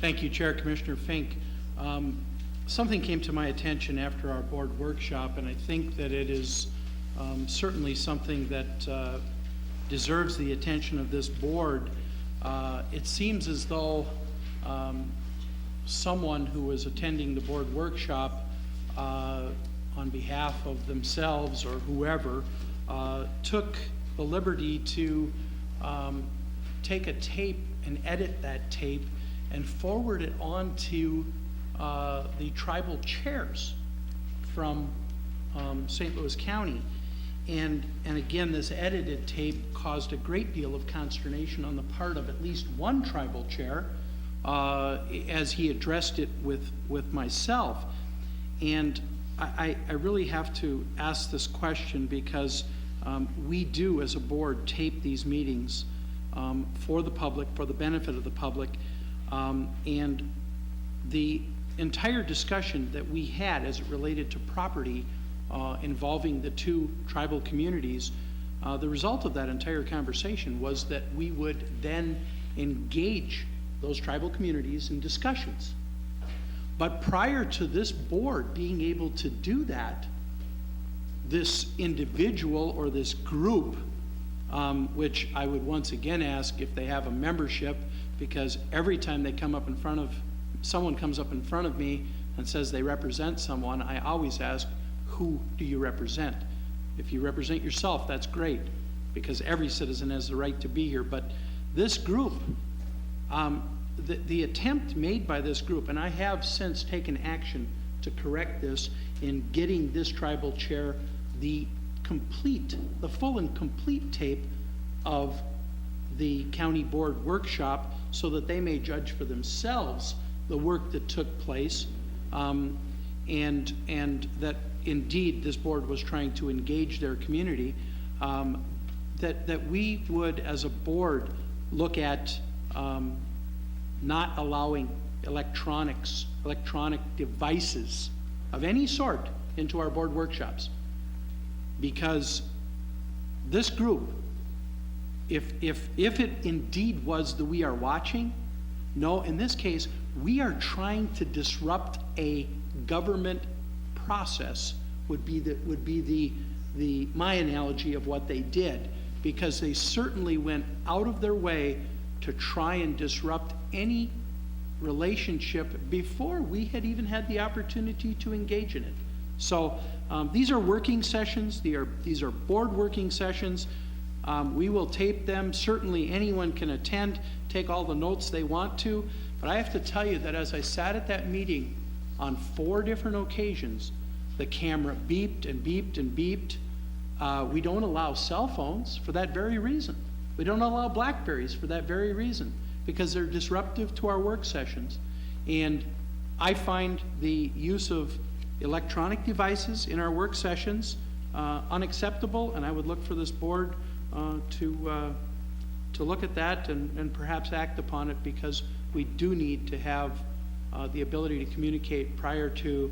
Thank you, Chair. Commissioner Fink. Something came to my attention after our board workshop, and I think that it is certainly something that deserves the attention of this board. It seems as though someone who was attending the board workshop on behalf of themselves or whoever took the liberty to take a tape and edit that tape and forward it on to the tribal chairs from St. Louis County. And again, this edited tape caused a great deal of consternation on the part of at least one tribal chair as he addressed it with myself. And I really have to ask this question because we do, as a board, tape these meetings for the public, for the benefit of the public. And the entire discussion that we had as it related to property involving the two tribal communities, the result of that entire conversation was that we would then engage those tribal communities in discussions. But prior to this board being able to do that, this individual or this group, which I would once again ask if they have a membership, because every time they come up in front of, someone comes up in front of me and says they represent someone, I always ask, who do you represent? If you represent yourself, that's great, because every citizen has the right to be here. But this group, the attempt made by this group, and I have since taken action to correct this in getting this tribal chair the full and complete tape of the county board workshop so that they may judge for themselves the work that took place, and that indeed this board was trying to engage their community, that we would as a board look at not allowing electronic devices of any sort into our board workshops, because this group, if it indeed was the we are watching, no, in this case we are trying to disrupt a government process, would be the my analogy of what they did, because they certainly went out of their way to try and disrupt any relationship before we had even had the opportunity to engage in it. So these are working sessions. These are board working sessions. We will tape them. Certainly anyone can attend, take all the notes they want to, but I have to tell you that as I sat at that meeting on 4 different occasions, the camera beeped and beeped and beeped. We don't allow cell phones for that very reason. We don't allow Blackberries for that very reason, because they're disruptive to our work sessions. And I find the use of electronic devices in our work sessions unacceptable, and I would look for this board to look at that and perhaps act upon it, because we do need to have the ability to communicate prior to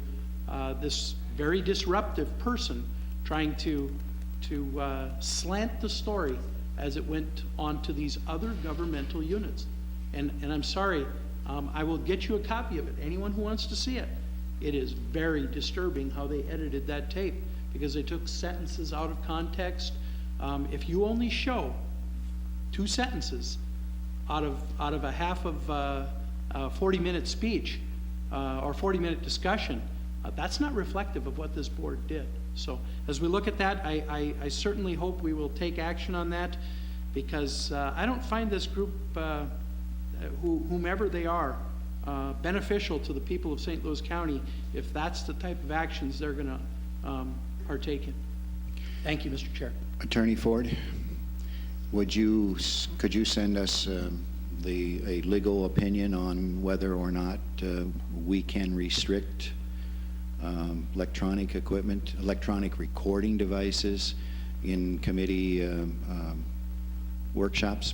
this very disruptive person trying to slant the story as it went on to these other governmental units. And I'm sorry, I will get you a copy of it, anyone who wants to see it. It is very disturbing how they edited that tape, because they took sentences out of context. If you only show 2 sentences out of a half of a 40-minute speech or 40-minute discussion, that's not reflective of what this board did. So as we look at that, I certainly hope we will take action on that, because I don't find this group, whomever they are, beneficial to the people of St. Louis County if that's the type of actions they're going to partake in. Thank you, Mr. Chair. Attorney Ford, could you send us a legal opinion on whether or not we can restrict electronic equipment, electronic recording devices in committee workshops?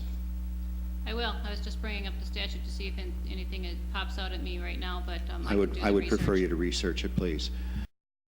I will. I was just bringing up the statute to see if anything pops out at me right now, but I would prefer you to research it, please.